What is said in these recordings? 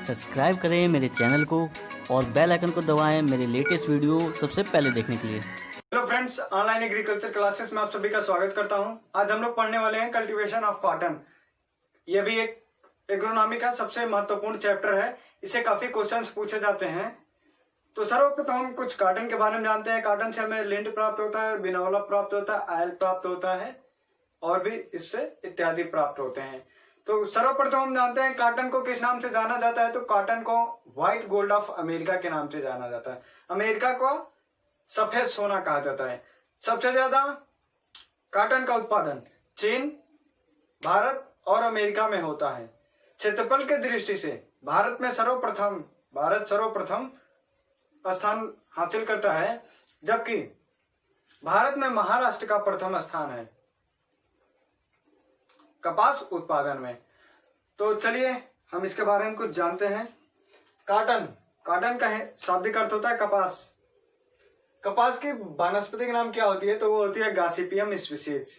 Subscribe करें मेरे channel को और बेल आइकन को दबाएं मेरे लेटेस्ट वीडियो सबसे पहले देखने के लिए। Hello friends, online agriculture classes में आप सभी का स्वागत करता हूं। आज हम लोग पढ़ने वाले हैं कल्टीवेशन ऑफ कॉटन। यह भी एक एग्रोनॉमी का सबसे महत्वपूर्ण चैप्टर है। इससे काफी क्वेश्चंस पूछे जाते हैं। तो सर्वप्रथम हम कुछ कॉटन के बारे में जानते हैं। कॉटन से हमें लिंट प्राप्त होता है, बिनौला प्राप्त होता है, आयल प्राप्त होता है और भी इससे इत्यादि प्राप्त होते हैं। तो सर्वप्रथम हम जानते हैं कॉटन को किस नाम से जाना जाता है। तो कॉटन को व्हाइट गोल्ड ऑफ अमेरिका के नाम से जाना जाता है। अमेरिका को सफेद सोना कहा जाता है। सबसे ज्यादा कॉटन का उत्पादन चीन, भारत और अमेरिका में होता है। क्षेत्रफल के दृष्टि से भारत सर्वप्रथम स्थान हासिल करता है, जबकि भारत में महाराष्ट्र का प्रथम स्थान है कपास उत्पादन में। तो चलिए हम इसके बारे में कुछ जानते हैं। कॉटन का शाब्दिक अर्थ होता है कपास। कपास की वानस्पतिक नाम क्या होती है? तो वो होती है Gossypium species.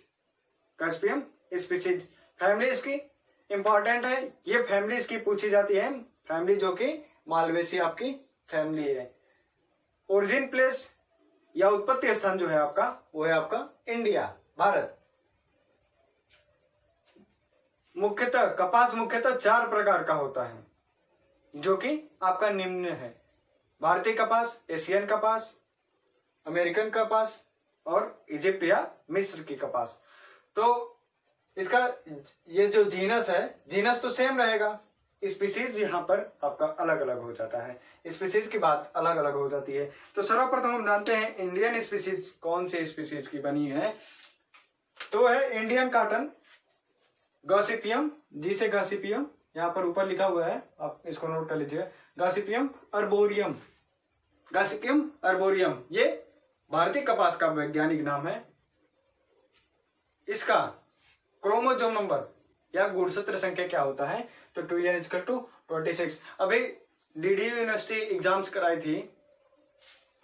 Gossypium species family इसकी इंपॉर्टेंट है। ये फैमिली इसकी पूछी जाती है, फैमिली जो कि मालवेसी आपकी फैमिली है। ओरिजिन प्लेस या उत्पत्ति स्थान जो है आपका, वो है आपका इंडिया, भारत। कपास मुख्यतः 4 प्रकार का होता है, जो कि आपका निम्न है: भारतीय कपास, एशियन कपास, अमेरिकन कपास और इजिप्ट या मिस्र की कपास। तो इसका ये जो जीनस है, जीनस तो सेम रहेगा, स्पीसीज यहाँ पर आपका अलग अलग हो जाता है। स्पीसीज की बात अलग अलग हो जाती है। तो सर्वप्रथम हम जानते हैं इंडियन स्पीसीज कौन से स्पीसीज की बनी है। तो है इंडियन कॉटन, गॉसिपियम, जी से गॉसिपियम, यहाँ पर ऊपर लिखा हुआ है, आप इसको नोट कर लीजिए। गॉसिपियम अर्बोरियम, ये भारतीय कपास का वैज्ञानिक नाम है। इसका क्रोमोसोम नंबर या गुणसूत्र संख्या क्या होता है? तो 2n=26। अभी डीडीयू यूनिवर्सिटी एग्जाम्स कराई थी,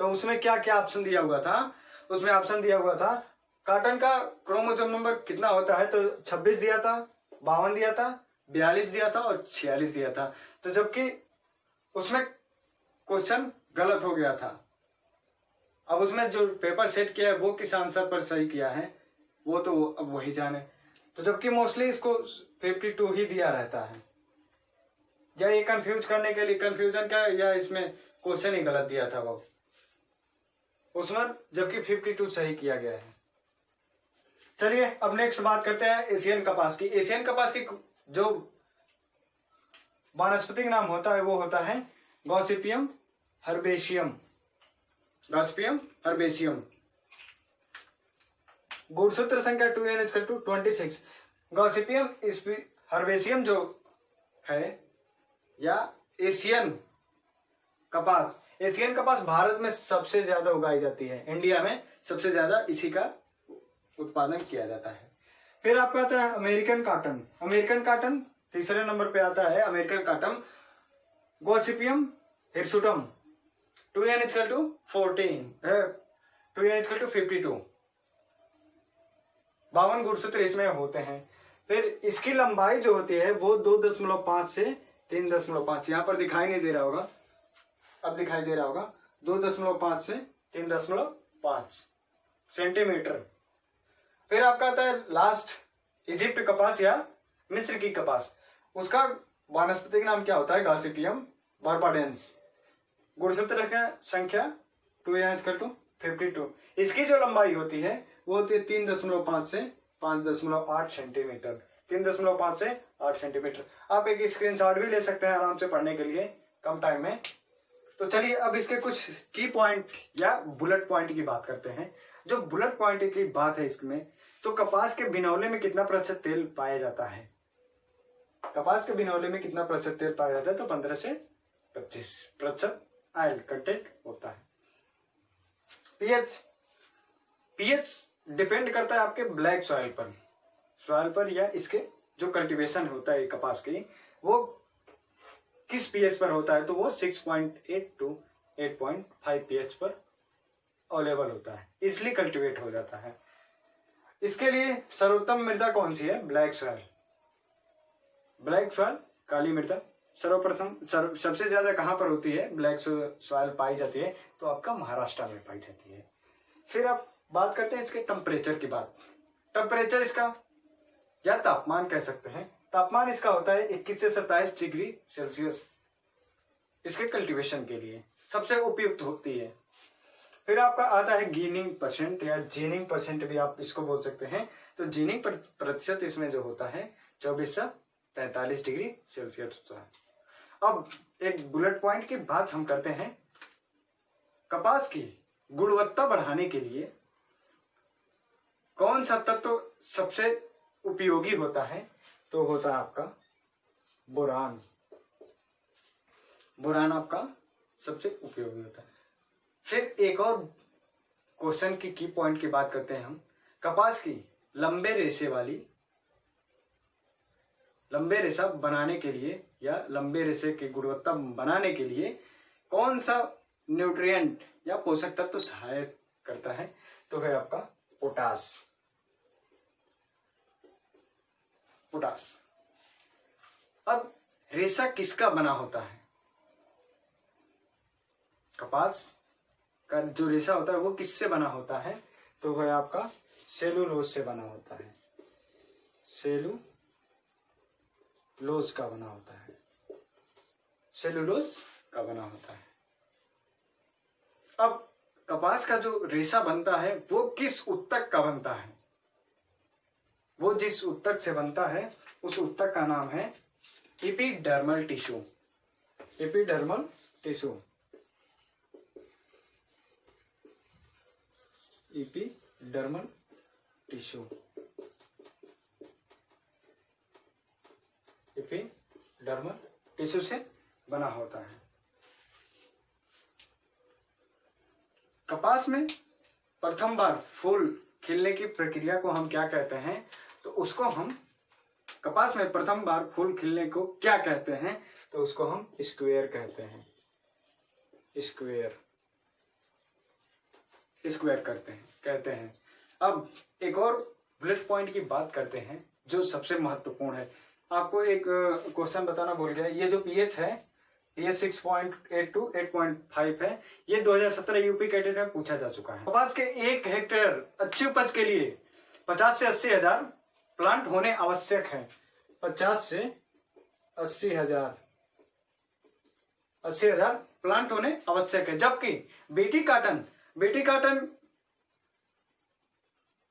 तो उसमें क्या क्या ऑप्शन दिया हुआ था? उसमें ऑप्शन दिया हुआ था कॉटन का क्रोमोसोम नंबर कितना होता है? तो 26 दिया था, 52 दिया था, 42 दिया था और 46 दिया था। तो जबकि उसमें क्वेश्चन गलत हो गया था। अब उसमें जो पेपर सेट किया है वो किस आंसर पर सही किया है, वो तो अब वही जाने। तो जबकि मोस्टली इसको 52 ही दिया रहता है। या ये कंफ्यूज करने के लिए, कंफ्यूजन क्या, या इसमें क्वेश्चन ही गलत दिया था वो उसमें, जबकि 52 सही किया गया है। चलिए अब नेक्स्ट बात करते हैं एशियन कपास की। एशियन कपास की जो वानस्पतिक नाम होता है वो होता है गॉसिपियम हर्बेशियम। गुणसूत्र संख्या 2n=26। गॉसिपियम हर्बेशियम जो है या एशियन कपास भारत में सबसे ज्यादा उगाई जाती है। इंडिया में सबसे ज्यादा इसी का उत्पादन किया जाता है। फिर आपका आता है अमेरिकन कॉटन तीसरे नंबर पे आता है। American cotton Gossypium hirsutum, 2n=52, 52 गुणसूत्र इसमें होते हैं। फिर इसकी लंबाई जो होती है वो 2.5 से 3.5, यहाँ पर दिखाई नहीं दे रहा होगा, अब दिखाई दे रहा होगा, 2.5 से 3.5 सेंटीमीटर। फिर आपका आता है लास्ट इजिप्ट कपास या मिस्र की कपास। उसका वानस्पतिक नाम क्या होता है? गॉसिपियम बार्बाडेंस। गुणसूत्र संख्या 2n=52। इसकी जो लंबाई होती है वो होती है 3.5 से 5.8 सेंटीमीटर। 3.5 से 8 सेंटीमीटर। आप एक स्क्रीनशॉट भी ले सकते हैं आराम से पढ़ने के लिए कम टाइम में। तो चलिए अब इसके कुछ की पॉइंट या बुलेट पॉइंट की बात करते हैं। जो बुलेट पॉइंट की बात है इसमें, तो कपास के बिनौले में कितना प्रतिशत तेल पाया जाता है? कपास के बिनौले में कितना प्रतिशत तेल पाया जाता है? तो 15 से 25% ऑयल कंटेंट होता है। पीएच डिपेंड करता है आपके ब्लैक सॉइल पर या इसके जो कल्टीवेशन होता है कपास की, वो किस पीएच पर होता है? तो वो 6.8 to 8.5 पीएच पर अवेलेबल होता है, इसलिए कल्टीवेट हो जाता है। इसके लिए सर्वोत्तम मृदा कौन सी है? ब्लैक सॉइल, काली मृदा सर्वप्रथम सबसे ज्यादा कहाँ पर होती है, ब्लैक सॉइल पाई जाती है, तो आपका महाराष्ट्र में पाई जाती है। फिर आप बात करते हैं इसके टेम्परेचर की बात। टेम्परेचर इसका या तापमान कह सकते हैं, तापमान इसका होता है 21 से 27 डिग्री सेल्सियस इसके कल्टीवेशन के लिए सबसे उपयुक्त होती है। फिर आपका आता है गीनिंग परसेंट या जीनिंग परसेंट भी आप इसको बोल सकते हैं। तो जीनिंग प्रतिशत इसमें जो होता है 24 से 43 डिग्री सेल्सियस होता है। अब एक बुलेट पॉइंट की बात हम करते हैं, कपास की गुणवत्ता बढ़ाने के लिए कौन सा तत्व सबसे उपयोगी होता है, तो होता है आपका बोरान। बोरान आपका सबसे उपयोगी होता है। फिर एक और क्वेश्चन की पॉइंट की बात करते हैं हम, कपास की लंबे रेशा बनाने के लिए या लंबे रेशे की गुणवत्ता बनाने के लिए कौन सा न्यूट्रिएंट या पोषक तत्व सहायक करता है, तो है आपका पोटास। अब रेशा किसका बना होता है, कपास का जो रेशा होता है वो किससे बना होता है, तो वह आपका सेलुलोज से बना होता है। सेलुलोज का बना होता है, सेलुलोज का बना होता है। अब कपास का जो रेशा बनता है वो किस ऊतक का बनता है, वो जिस ऊतक से बनता है उस ऊतक का नाम है epidermal tissue. Epidermal tissue, epidermal tissue, epidermal tissue से बना होता है। कपास में प्रथम बार फूल खिलने की प्रक्रिया को हम क्या कहते हैं, तो उसको हम कपास में प्रथम बार फूल खिलने को क्या कहते हैं, तो उसको हम स्क्वेयर कहते हैं। स्क्वेयर कहते हैं। अब एक और बुलेट पॉइंट की बात करते हैं जो सबसे महत्वपूर्ण है। आपको एक क्वेश्चन बताना भूल गया, ये जो पीएच है, पीएच 6.8 to 8.5 है, ये 2017 यूपी कैडेट में पूछा जा चुका है। कपास के 1 हेक्टेयर अच्छी उपज के लिए 50 से 80 हजार प्लांट होने आवश्यक है। 50 से 80 हजार प्लांट होने आवश्यक है। जबकि बीटी काटन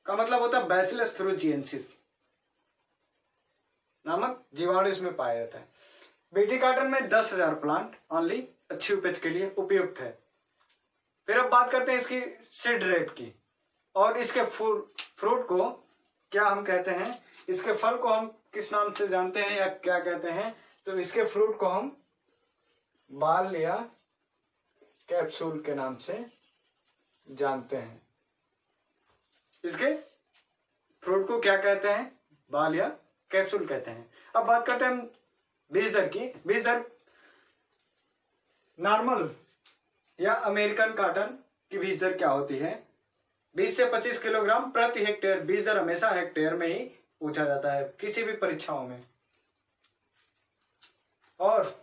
का मतलब होता है बैसिलस थ्रूजिएंसिस नामक जीवाणु इसमें पाया जाता है। बीटी काटन में 10,000 प्लांट ओनली अच्छी उपज के लिए उपयुक्त है। फिर अब बात करते हैं इसकी सीड रेट की, और इसके फ्रूट को क्या हम कहते हैं, इसके फल को हम किस नाम से जानते हैं या क्या कहते हैं, तो इसके फ्रूट को हम बाल या कैप्सूल के नाम से जानते हैं। इसके फ्रूट को क्या कहते हैं, बाल या कैप्सूल कहते हैं। अब बात करते हैं हम बीज दर की। बीज दर नॉर्मल या अमेरिकन कॉटन की बीज दर क्या होती है, 20 से 25 किलोग्राम प्रति हेक्टेयर। बीज दर हमेशा हेक्टेयर में ही पूछा जाता है किसी भी परीक्षाओं में। और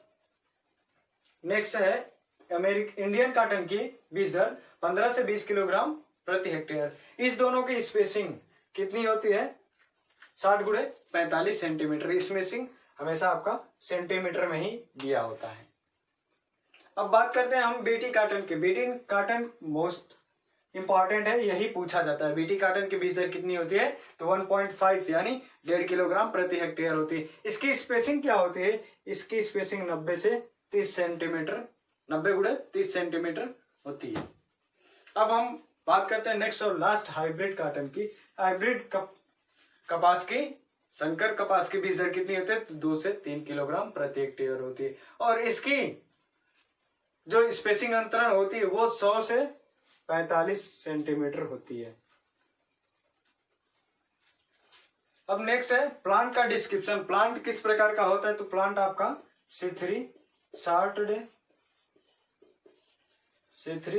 नेक्स्ट है इंडियन कॉटन की बीज दर 15 से 20 किलोग्राम प्रति हेक्टेयर। इस दोनों की स्पेसिंग कितनी होती है, 60 गुणे 45 सेंटीमीटर। स्पेसिंग हमेशा आपका सेंटीमीटर में ही दिया होता है। अब बात करते हैं हम बीटी कॉटन की। बीटी कॉटन मोस्ट इंपॉर्टेंट है, यही पूछा जाता है। बीटी कॉटन की बीज दर कितनी होती है, तो 1.5 यानी 1.5 किलोग्राम प्रति हेक्टेयर होती है। इसकी स्पेसिंग क्या होती है, इसकी स्पेसिंग 90 से 30 सेंटीमीटर, 90 गुणे 30 सेंटीमीटर होती है। अब हम बात करते हैं नेक्स्ट और लास्ट हाइब्रिड कॉटन की। हाइब्रिड कपास की, संकर कपास की बीज दर कितनी होती है, तो 2 से 3 किलोग्राम प्रति हेक्टेयर होती है। और इसकी जो स्पेसिंग अंतरण होती है वो 100 से 45 सेंटीमीटर होती है। अब नेक्स्ट है प्लांट का डिस्क्रिप्शन। प्लांट किस प्रकार का होता है, तो प्लांट आपका C3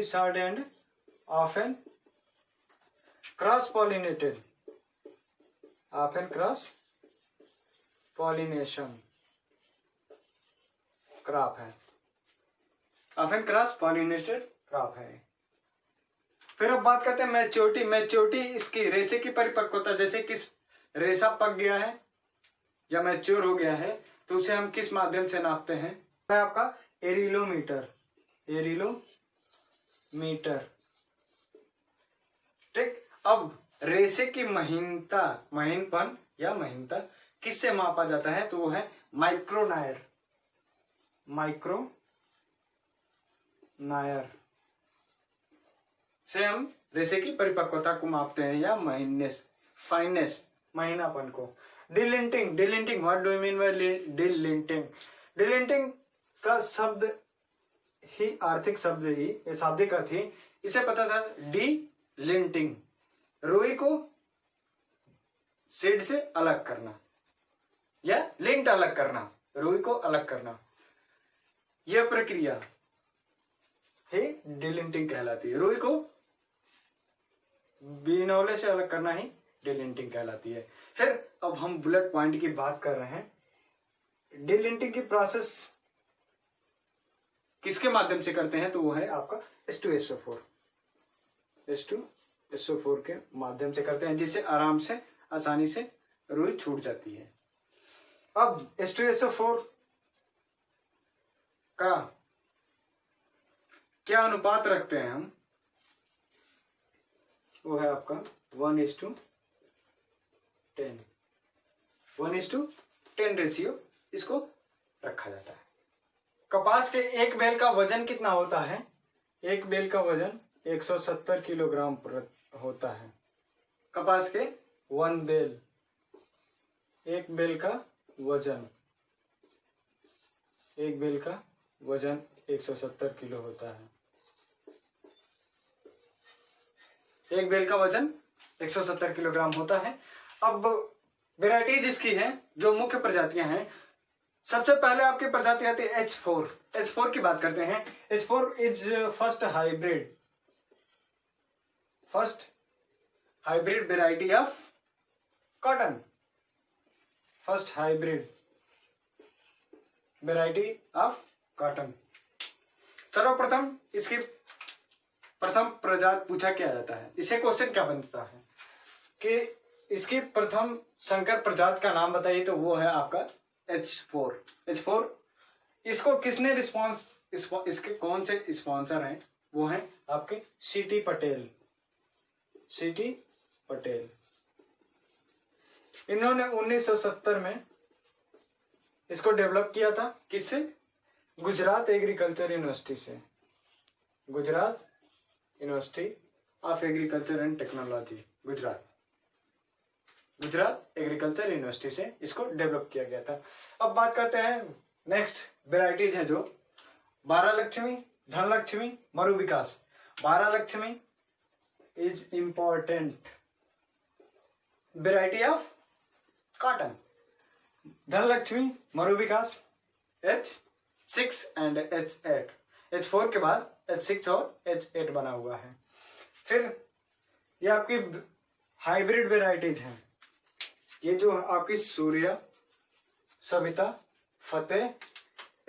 shard and often cross pollination crop है, ऑफन क्रॉस पॉलिनेटेड क्रॉप है। फिर अब बात करते हैं मैच्योरिटी। मैच्योरिटी इसकी रेशे की परिपक्वता, जैसे किस रेशा पक गया है या मैच्योर हो गया है तो उसे हम किस माध्यम से नापते हैं, है आपका एरिलोमीटर। एरिलोमीटर, ठीक। अब रेशे की महीनपन या महीनता किससे मापा जाता है, तो वो है माइक्रोनायर। माइक्रोनायर से हम रेशे की परिपक्वता को मापते हैं, या फाइनेस, महीनापन को। Delinting, what do you mean by delinting? Delinting का शब्द ही आर्थिक शब्द ही, ये शाब्दिक अर्थ ही इसे पता था। डिलिंटिंग, रुई को सीड से अलग करना या लिंट अलग करना, रुई को अलग करना, यह प्रक्रिया ही डिलिंटिंग कहलाती है। रुई को बिनौले से अलग करना ही डिलिंटिंग कहलाती है। फिर अब हम बुलेट पॉइंट की बात कर रहे हैं। डिलिंटिंग की प्रोसेस किसके माध्यम से करते हैं, तो वो है आपका H2SO4। H2SO4 के माध्यम से करते हैं, जिससे आराम से आसानी से रुई छूट जाती है। अब H2SO4 का क्या अनुपात रखते हैं हम, वो है आपका 1:10। 1:10 रेशियो इसको रखा जाता है। कपास के एक बेल का वजन कितना होता है? एक बेल का वजन 170 किलोग्राम होता है। कपास के वन बेल, एक बेल का वजन 170 किलो होता है। एक बेल का वजन 170 किलोग्राम होता है। अब वेराइटीज इसकी हैं, जो मुख्य प्रजातियां हैं। सबसे पहले आपकी प्रजाति आती है H4। H4 की बात करते हैं। H4 is first hybrid variety of cotton. First hybrid variety of cotton. सर्वप्रथम इसकी प्रथम प्रजाति पूछा क्या जाता है, इससे क्वेश्चन क्या बनता है कि इसकी प्रथम संकर प्रजाति का नाम बताइए, तो वो है आपका H4। इसको किसने इसके कौन से स्पॉन्सर हैं, वो हैं आपके सीटी पटेल। इन्होंने 1970 में इसको डेवलप किया था। किससे? गुजरात एग्रीकल्चर यूनिवर्सिटी से। Gujarat university of agriculture and technology, Gujarat agriculture university से इसको डेवलप किया गया था। अब बात करते हैं नेक्स्ट वेराइटीज हैं, जो 12 लक्ष्मी, धनलक्ष्मी, मरु विकास। 12 Lakshmi is important variety of cotton. Dhanlaxmi, Maru Vikas H6 and H8। H4 के बाद H6 और H8 बना हुआ है। फिर ये आपकी हाइब्रिड वेराइटीज हैं। ये जो आपकी सूर्या, सविता, फतेह,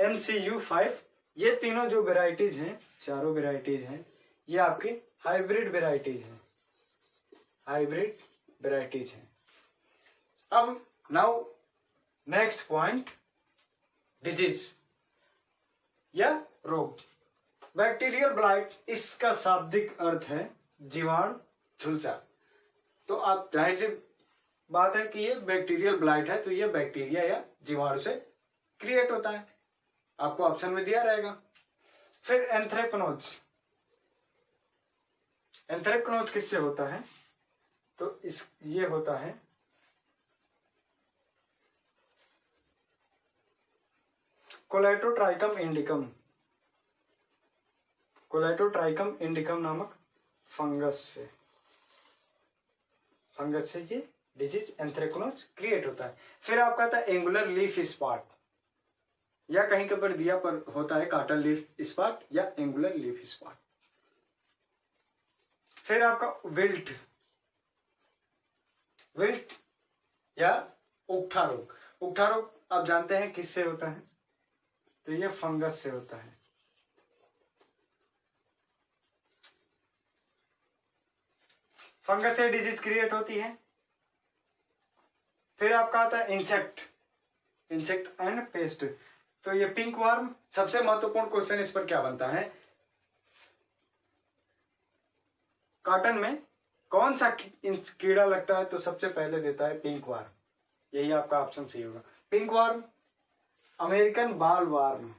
MCU5, ये तीनों जो वेराइटीज हैं, चारों वेराइटीज हैं, ये आपकी हाइब्रिड वेराइटीज हैं। अब नाउ नेक्स्ट पॉइंट, डिजीज या रोग। बैक्टीरियल ब्लाइट, इसका शाब्दिक अर्थ है जीवाणु झुलसा। तो आप जाहिर सी बात है कि ये बैक्टीरियल ब्लाइट है, तो ये बैक्टीरिया या जीवाणु से क्रिएट होता है। आपको ऑप्शन में दिया रहेगा। फिर एंथ्रेक्नोज किससे होता है, तो ये होता है कोलेटोट्राइकम इंडिकम नामक फंगस से ये डिजीज एंथ्रेक्नोज क्रिएट होता है। फिर आपका आता है एंगुलर लीफ स्पॉट, या कहीं के पर दिया पर होता है कॉटन लीफ स्पॉट या एंगुलर लीफ स्पॉट। फिर आपका विल्ट या उकठा रोग। उकठा रोग आप जानते हैं किससे होता है, तो तो ये फंगस से होता है। फंगस से डिजीज क्रिएट होती है। फिर आपका आता है इंसेक्ट एंड पेस्ट। तो ये पिंक वर्म, सबसे महत्वपूर्ण क्वेश्चन इस पर क्या बनता है, कॉटन में कौन सा कीड़ा लगता है, तो सबसे पहले देता है पिंक वर्म। यही आपका ऑप्शन सही होगा। पिंक वर्म, अमेरिकन बाल वर्म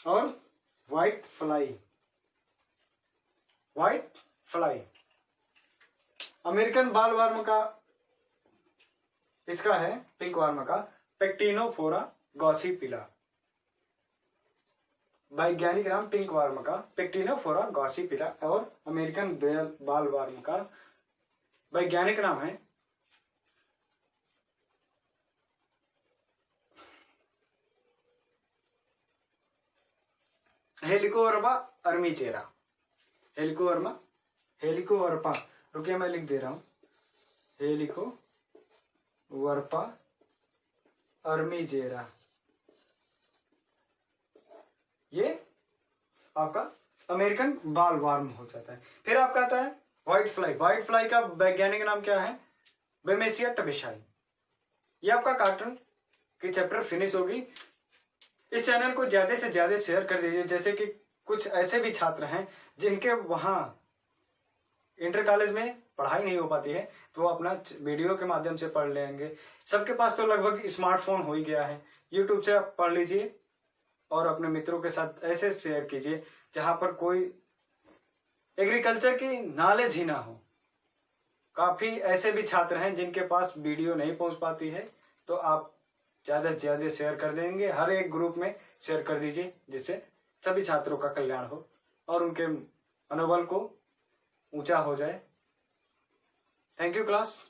और व्हाइट फ्लाई। अमेरिकन बाल वर्म का, इसका है पिंक वर्म का पेक्टिनोफोरा गॉसिपिला। वैज्ञानिक नाम पिंक वर्म का पेक्टिनोफोरा गॉसिपिला और अमेरिकन बाल वर्म का वैज्ञानिक नाम है हेलिकोवर्पा अर्मीचेरा। हेलिकोवर्पा, रुकिए मैं लिख दे रहा हूं, हेलिकोवर्पा अर्मीचेरा। ये आपका अमेरिकन बाल वर्म हो जाता है। फिर आपका आता है व्हाइट फ्लाई का वैज्ञानिक नाम क्या है, बेमेसिया टबेशाई। ये आपका कार्टून की चैप्टर फिनिश होगी। इस चैनल को ज्यादा से ज्यादा शेयर कर दीजिए, जैसे कि कुछ ऐसे भी छात्र हैं जिनके वहां इंटर कॉलेज में पढ़ाई नहीं हो पाती है, तो वो अपना वीडियो के माध्यम से पढ़ लेंगे। सबके पास तो लगभग स्मार्टफोन हो ही गया है, यूट्यूब से आप पढ़ लीजिए और अपने मित्रों के साथ ऐसे शेयर कीजिए जहां पर कोई एग्रीकल्चर की नॉलेज ही ना हो। काफी ऐसे भी छात्र हैं जिनके पास वीडियो नहीं पहुंच पाती है, तो आप ज्यादा से ज्यादा शेयर कर देंगे, हर एक ग्रुप में शेयर कर दीजिए, जिससे सभी छात्रों का कल्याण हो और उनके मनोबल को ऊंचा हो जाए। Thank you class.